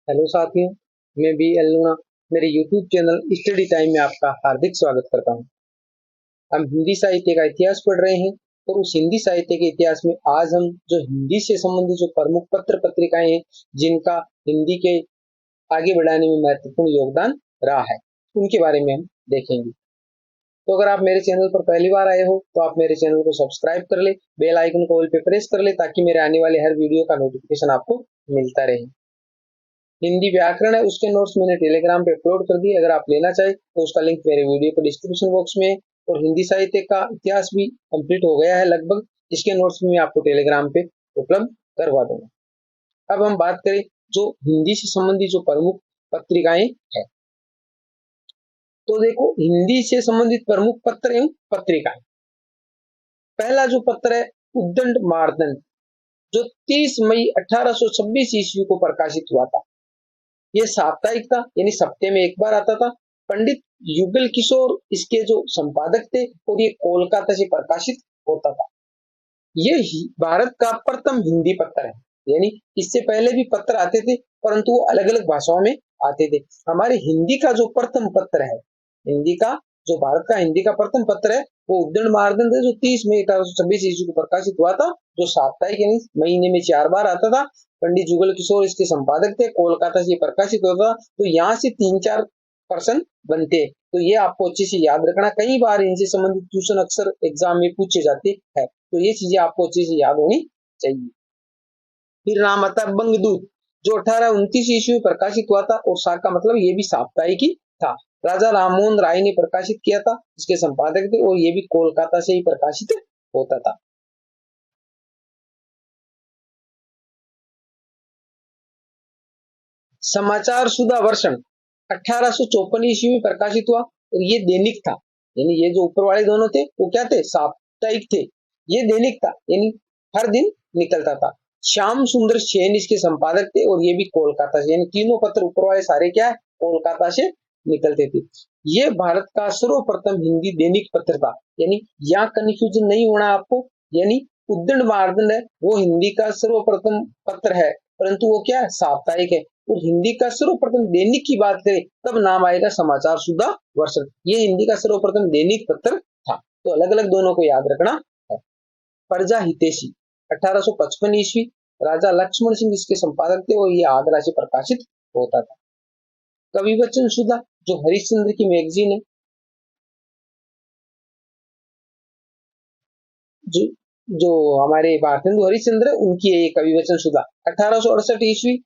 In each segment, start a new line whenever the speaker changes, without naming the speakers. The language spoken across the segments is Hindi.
हेलो साथियों, मैं बी एल लूना मेरे यूट्यूब चैनल स्टडी टाइम में आपका हार्दिक स्वागत करता हूं। हम हिंदी साहित्य का इतिहास पढ़ रहे हैं और उस हिंदी साहित्य के इतिहास में आज हम जो हिंदी से संबंधित जो प्रमुख पत्र पत्रिकाएं हैं जिनका हिंदी के आगे बढ़ाने में महत्वपूर्ण योगदान रहा है, उनके बारे में हम देखेंगे। तो अगर आप मेरे चैनल पर पहली बार आए हो तो आप मेरे चैनल को सब्सक्राइब कर ले, बेल आइकन को ऑल पे प्रेस कर ले ताकि मेरे आने वाले हर वीडियो का नोटिफिकेशन आपको मिलता रहे। हिंदी व्याकरण है उसके नोट्स मैंने टेलीग्राम पे अपलोड कर दिए, अगर आप लेना चाहे तो उसका लिंक मेरे वीडियो के डिस्क्रिप्शन बॉक्स में है। और हिंदी साहित्य का इतिहास भी कंप्लीट हो गया है लगभग, इसके नोट्स भी मैं आपको टेलीग्राम पे उपलब्ध करवा दूंगा। अब हम बात करें जो हिंदी से संबंधित जो प्रमुख पत्रिकाएं हैं, तो देखो हिंदी से संबंधित प्रमुख पत्र एवं पत्रिकाएं। पहला जो पत्र है उद्दंड मार्दंड, जो 30 मई 1826 ईस्वी को प्रकाशित हुआ था। ये साप्ताहिक था, यानी सप्ताह में एक बार आता था। पंडित युगल किशोर इसके जो संपादक थे और ये कोलकाता से प्रकाशित होता था। ये भारत का प्रथम हिंदी पत्र है, यानी इससे पहले भी पत्र आते थे परंतु वो अलग अलग भाषाओं में आते थे। हमारे हिंदी का जो प्रथम पत्र है, हिंदी का जो भारत का हिंदी का प्रथम पत्र है वो उद्दंड मार्दंड है, जो 30 मई 1826 ईस्वी को प्रकाशित हुआ था, जो साप्ताहिक यानी महीने में 4 बार आता था। पंडित जुगल किशोर इसके संपादक थे, कोलकाता से प्रकाशित होता था। तो यहाँ से 3-4 पर्सन बनते, तो ये आपको अच्छे से याद रखना। कई बार इनसे संबंधित क्वेश्चन अक्सर एग्जाम में पूछे जाते हैं, तो ये चीजें आपको अच्छे से याद होनी चाहिए। फिर नाम आता है बंगदूत, जो 1829 ईस्वी में प्रकाशित हुआ था और शाखा मतलब ये भी साप्ताहिक ही था। राजा राममोहन राय ने प्रकाशित किया था, इसके संपादक थे, और ये भी कोलकाता से ही प्रकाशित होता था। समाचार सुधा वर्षण 1854 ईस्वी में प्रकाशित हुआ और ये दैनिक था, यानी ये जो ऊपर वाले दोनों थे वो क्या थे, साप्ताहिक थे। ये दैनिक था, यानी हर दिन निकलता था। श्याम सुंदर सेन इसके संपादक थे और ये भी कोलकाता से, यानी तीनों पत्र ऊपर वाले सारे क्या है, कोलकाता से निकलते थे। ये भारत का सर्वप्रथम हिंदी दैनिक पत्र था, यानी यहाँ कंफ्यूजन नहीं होना आपको। यानी उद्दंड मार्दंड है वो हिंदी का सर्वप्रथम पत्र है, परंतु वो क्या है, साप्ताहिक है। और हिंदी का सर्वप्रथम दैनिक की बात करें तब नाम आएगा समाचार सुधा वर्षण। ये हिंदी का सर्वप्रथम दैनिक पत्र था, तो अलग अलग दोनों को याद रखना है। प्रजा हितैषी 1855 ईस्वी, राजा लक्ष्मण सिंह इसके संपादक थे और ये आगरा से प्रकाशित होता था। कवि वचन सुधा जो हरिश्चंद्र की मैगजीन है, जो हमारे भारतेंदु हरिश्चंद्र उनकी है ये कवि वचन सुधा। 1868 ईस्वी,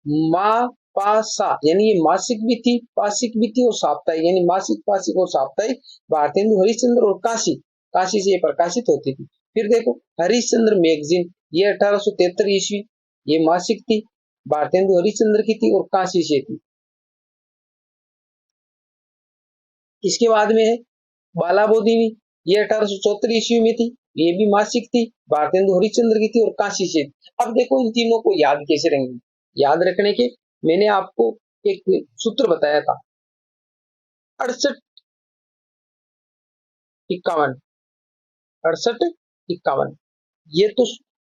माँ पासा यानी ये मासिक भी थी, पासिक भी थी और साप्ताहिक, यानी मासिक, पासिक और साप्ताहिक भारतेंदु हरिश्चंद्र और काशी, काशी से ये प्रकाशित होती थी। फिर देखो हरिश्चंद्र मैगजीन, ये 1873 ईस्वी, ये मासिक थी, भारतेंदु हरिश्चंद्र की थी और काशी से थी। इसके बाद में है बालाबोधिनी, ये 1874 ईस्वी में थी, ये भी मासिक थी, भारतेंदु हरिश्चंद्र की थी और काशी से थी। अब देखो इन तीनों को याद कैसे रहेंगे, याद रखने के मैंने आपको एक सूत्र बताया था, 68-51, 68-51, ये तो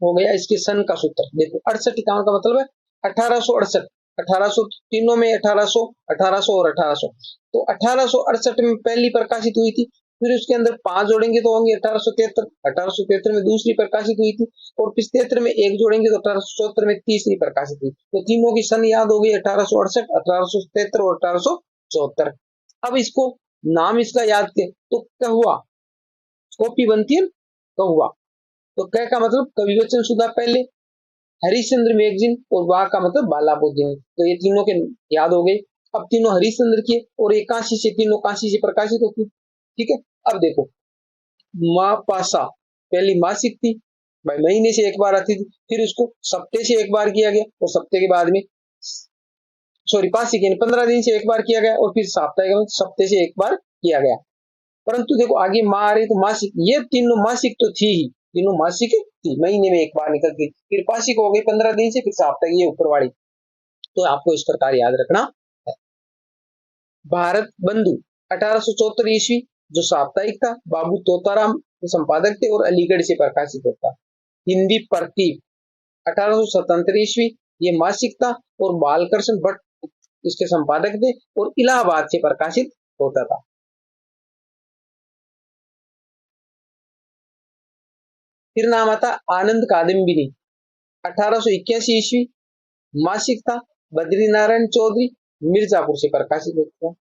हो गया इसके सन का सूत्र। देखो 68-51 का मतलब है 1868, 1800 तीनों में 1800, 1800 और 1800, तो 1868 में पहली प्रकाशित हुई थी। फिर उसके अंदर 5 जोड़ेंगे तो होंगे 1873, 1873 में दूसरी प्रकाशित हुई थी, और फिर 73 में 1 जोड़ेंगे तो 1874 में तीसरी प्रकाशित हुई। तो तीनों की सन याद हो गई, 1868, 1873 और 1874। अब इसको नाम इसका याद किया तो कहुआ, कॉपी बनती है कहुआ, तो कह का मतलब कवि वचन सुधा पहले, हरिश्चंद्र मैगजीन और वाह का मतलब बालाबोधिनी, तो ये तीनों के याद हो गए। अब तीनों हरिश्चंद्र की और एक काशी से, तीनों काशी से प्रकाशित होती, ठीक है। अब देखो माँ पासा पहली मासिक थी, भाई महीने से एक बार आती थी, फिर उसको सप्ते से एक बार किया गया और सप्ते के बाद में सॉरी पासिक यानी 15 दिन से एक बार किया गया, और फिर साप्ताहिक सप्ते से एक बार किया गया। परंतु देखो आगे माँ आ रही तो मासिक, ये तीनों मासिक तो थी ही, तीनों मासिक थी, महीने में एक बार निकलती, फिर पासिक हो गई 15 दिन से, फिर साप्ताहिक ये ऊपर वाली, तो आपको इस प्रकार याद रखना है। भारत बंधु 1874 ईस्वी, जो साप्ताहिक था, बाबू तोताराम संपादक थे और अलीगढ़ से प्रकाशित होता। हिंदी प्रतीक 1877 ईस्वी, ये मासिक था और बालकृष्ण भट्ट इसके संपादक थे और इलाहाबाद से प्रकाशित होता था। फिर नाम आता आनंद कादम्बिनी, 1881 ईस्वी, मासिक था, बद्री नारायण चौधरी मिर्जापुर से प्रकाशित होता था।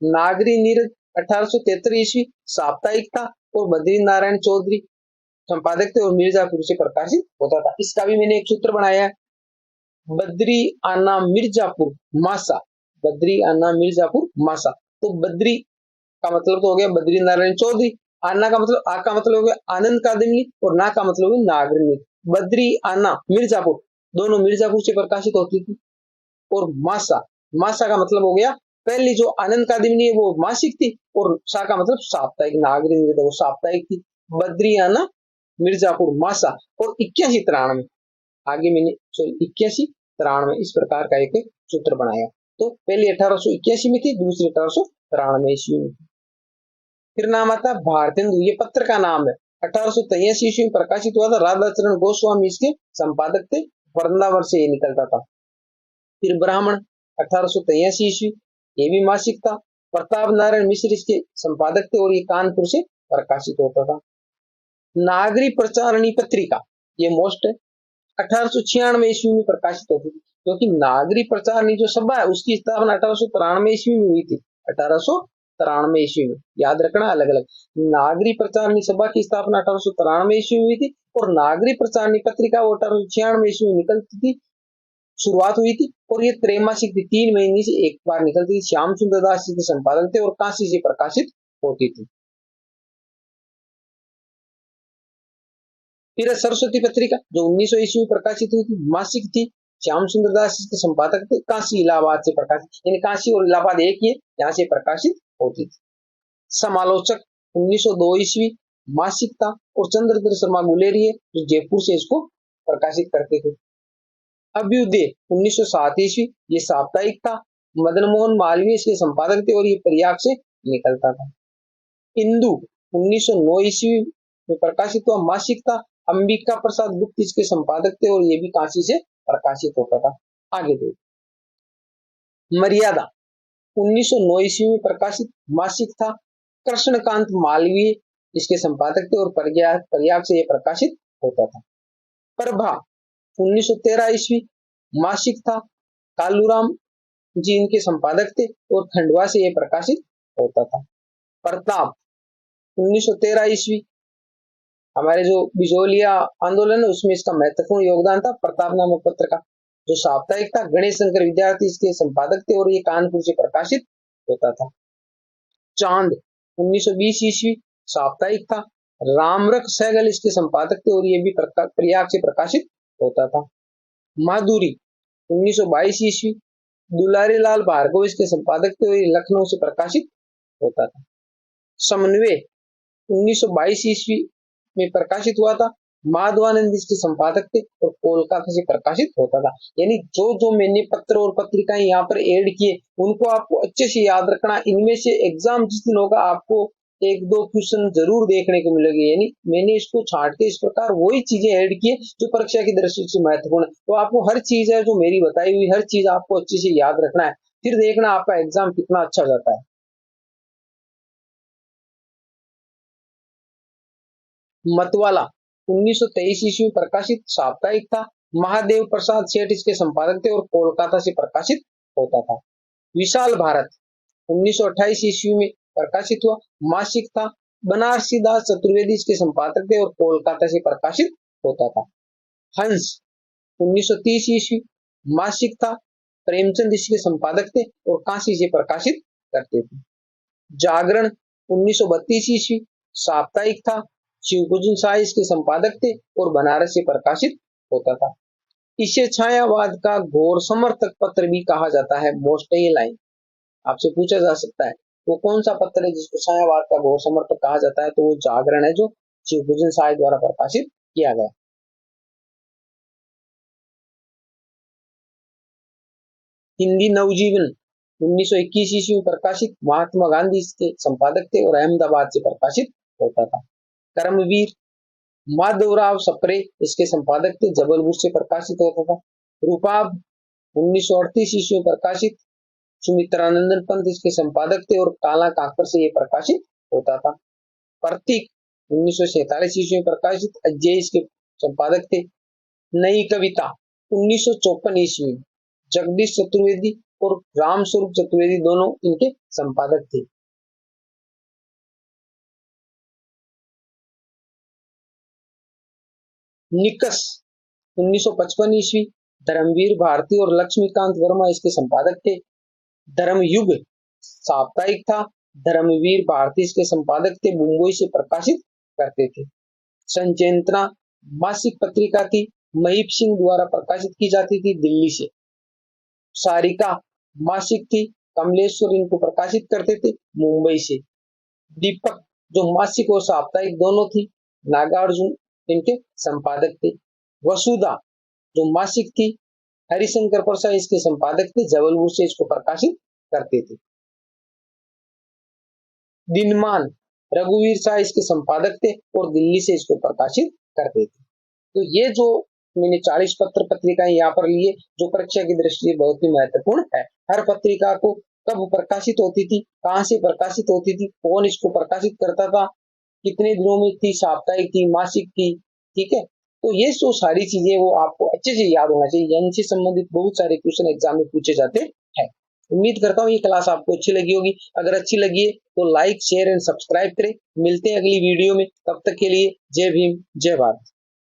नागरी नीरज 1873 ईस्वी, साप्ताहिक था और बद्री नारायण चौधरी संपादक थे और मिर्जापुर से प्रकाशित होता था। इसका भी मैंने एक सूत्र बनाया है, बद्री आना मिर्जापुर मासा, बद्री आना मिर्जापुर मासा। तो बद्री का मतलब तो हो गया बद्री नारायण चौधरी, आना का मतलब आ का मतलब हो गया आनंद कादम्बिनी और ना का मतलब हो गया नागरी। बद्री आना मिर्जापुर दोनों मिर्जापुर से प्रकाशित होती थी। और मासा, मासा का मतलब हो गया पहली जो आनंद कादम्बिनी है वो मासिक थी और सा का मतलब साप्ताहिक, नागरी वो साप्ताहिक थी। बद्री आना मिर्जापुर मासा और 81-93 आगे मैंने 81-93 इस प्रकार का एक सूत्र बनाया। तो पहली 1881 में थी, दूसरी 1893 ईस्वी में थी। फिर नाम आता है भारतेंदु, ये पत्र का नाम है, 1883 ईस्वी में प्रकाशित हुआ था। राधाचरण गोस्वामी इसके संपादक थे, वृंदावन से ये निकलता था। फिर ब्राह्मण 1883 ईस्वी, ये भी मासिक था। प्रताप नारायण मिश्र इसके संपादक थे और ये कानपुर से प्रकाशित होता था। नागरी प्रचारणी पत्रिका, ये मोस्ट है, 1896 ईस्वी में प्रकाशित होती थी, क्योंकि नागरी प्रचारणी जो सभा है उसकी स्थापना 1893 ईस्वी में हुई थी। 1893 ईस्वी में, याद रखना अलग अलग। नागरी प्रचारणी सभा की स्थापना 1893 ईस्वी में हुई थी और नागरी प्रचारणी पत्रिका वो 1896 ईस्वी में निकलती थी, शुरुआत हुई थी और ये त्रैमासिक थी, 3 महीने से एक बार निकलती थी। श्याम सुंदर दास जी के संपादक थे और काशी से प्रकाशित होती थी। फिर सरस्वती पत्रिका जो 1900 ईस्वी में प्रकाशित हुई थी, मासिक थी, श्याम सुंदर दास के संपादक थे, काशी इलाहाबाद से प्रकाशित, यानी काशी और इलाहाबाद एक ही है, यहाँ से प्रकाशित होती थी। समालोचक 1902 ईस्वी, मासिक था और चंद्रधर शर्मा गुलेरिया जो जयपुर से इसको प्रकाशित करते थे। अभ्युदय 1907 ईस्वी, ये साप्ताहिक था, मदन मोहन मालवीय इसके संपादक थे और ये प्रयाग से निकलता था। इंदु 1909 ईस्वी में प्रकाशित हुआ, मासिक था, अंबिका प्रसाद गुप्त इसके संपादक थे और ये भी काशी से प्रकाशित होता था। आगे देखिए मर्यादा 1909 ईस्वी में प्रकाशित, मासिक था, कृष्णकांत मालवीय इसके संपादक थे और प्रयाग से ये प्रकाशित होता था। प्रभा 1913 ईस्वी, मासिक था, कालूराम जी इनके संपादक थे और खंडवा से ये प्रकाशित होता था। प्रताप 1913 ईस्वी, हमारे जो बिजोलिया आंदोलन है उसमें इसका महत्वपूर्ण योगदान था। प्रताप नामक पत्र का जो साप्ताहिक था, गणेश शंकर विद्यार्थी इसके संपादक थे और ये कानपुर से प्रकाशित होता था। चांद 1920 ईस्वी, साप्ताहिक था, रामरख सहगल इसके संपादक थे और ये भी प्रयाग से प्रकाशित होता था। माधुरी 1922 ईस्वी, दुलारी लाल भार्गव इसके संपादक थे और ये लखनऊ से प्रकाशित होता था। समन्वय 1922 ईस्वी में प्रकाशित हुआ था, माधवानंद इसके संपादक थे और कोलकाता से प्रकाशित होता था। यानी जो जो मैंने पत्र और पत्रिकाएं यहाँ पर ऐड किए उनको आपको अच्छे से याद रखना। इनमें से एग्जाम जिस दिन होगा आपको 1-2 क्वेश्चन जरूर देखने को मिलेंगे। यानी मैंने इसको छांट के इस प्रकार वही चीजें ऐड किए जो परीक्षा की दृष्टि से महत्वपूर्ण है। तो आपको हर चीज है जो मेरी बताई हुई हर चीज आपको अच्छे से याद रखना है, फिर देखना आपका एग्जाम कितना अच्छा जाता है। मतवाला 1923 ईस्वी में प्रकाशित, साप्ताहिक था, महादेव प्रसाद सेठ इसके संपादक थे और कोलकाता से प्रकाशित होता था। विशाल भारत 1928 ईस्वी में प्रकाशित हुआ, मासिक था, बनारसी दास चतुर्वेदी इसके संपादक थे और कोलकाता से प्रकाशित होता था। हंस 1930 ईस्वी, मासिक था, प्रेमचंद इसके संपादक थे और काशी से प्रकाशित करते थे। जागरण 1932 ईस्वी, साप्ताहिक था, शिवभोजन शाह इसके संपादक थे और बनारस से प्रकाशित होता था। इसे छायावाद का घोर समर्थक पत्र भी कहा जाता है। मोस्ट ये लाइन आपसे पूछा जा सकता है वो कौन सा पत्र है जिसको छायावाद का घोर समर्थक कहा जाता है, तो वो जागरण है जो शिवभोजन शाह द्वारा प्रकाशित किया गया। हिंदी नवजीवन 1921 ईस्वी में प्रकाशित, महात्मा गांधी इसके संपादक थे और अहमदाबाद से प्रकाशित होता था। कर्मवीर माधवराव सप्रे इसके संपादक थे, जबलपुर से प्रकाशित होता था। रूपाब 1938 ईस्वी में प्रकाशित, सुमित्रानंदन पंत इसके संपादक थे और काला काकर से ये प्रकाशित होता था। प्रतीक 1947 ईस्वी में प्रकाशित, अजय इसके संपादक थे। नई कविता 1954 ईस्वी में जगदीश चतुर्वेदी और रामस्वरूप चतुर्वेदी दोनों इनके संपादक थे। निकस 1955 ईस्वी, धर्मवीर भारती और लक्ष्मीकांत वर्मा इसके संपादक थे। धर्मयुग साप्ताहिक था, धर्मवीर भारती इसके संपादक थे, मुंबई से प्रकाशित करते थे। संचेतना मासिक पत्रिका थी, महीप सिंह द्वारा प्रकाशित की जाती थी, दिल्ली से। सारिका मासिक थी, कमलेश्वर इनको प्रकाशित करते थे, मुंबई से। दीपक जो मासिक और साप्ताहिक दोनों थी, नागार्जुन इनके संपादक थे। वसुधा जो मासिक थी, हरिशंकर प्रसाद इसके संपादक थे, जबलपुर से इसको प्रकाशित करते थे। दिनमान रघुवीर शाह इसके संपादक थे और दिल्ली से इसको प्रकाशित करते थे। तो ये जो मैंने 40 पत्र पत्रिकाएं यहाँ पर लिए, जो परीक्षा की दृष्टि से बहुत ही महत्वपूर्ण है। हर पत्रिका को कब प्रकाशित होती थी, कहाँ से प्रकाशित होती थी, कौन इसको प्रकाशित करता था, कितने दिनों में थी, साप्ताहिक थी, मासिक थी, ठीक है। तो ये जो सारी चीजें वो आपको अच्छे से याद होना चाहिए। इनसे संबंधित बहुत सारे क्वेश्चन एग्जाम में पूछे जाते हैं। उम्मीद करता हूँ ये क्लास आपको अच्छी लगी होगी। अगर अच्छी लगी है तो लाइक, शेयर एंड सब्सक्राइब करें। मिलते हैं अगली वीडियो में, तब तक के लिए जय भीम, जय भारत।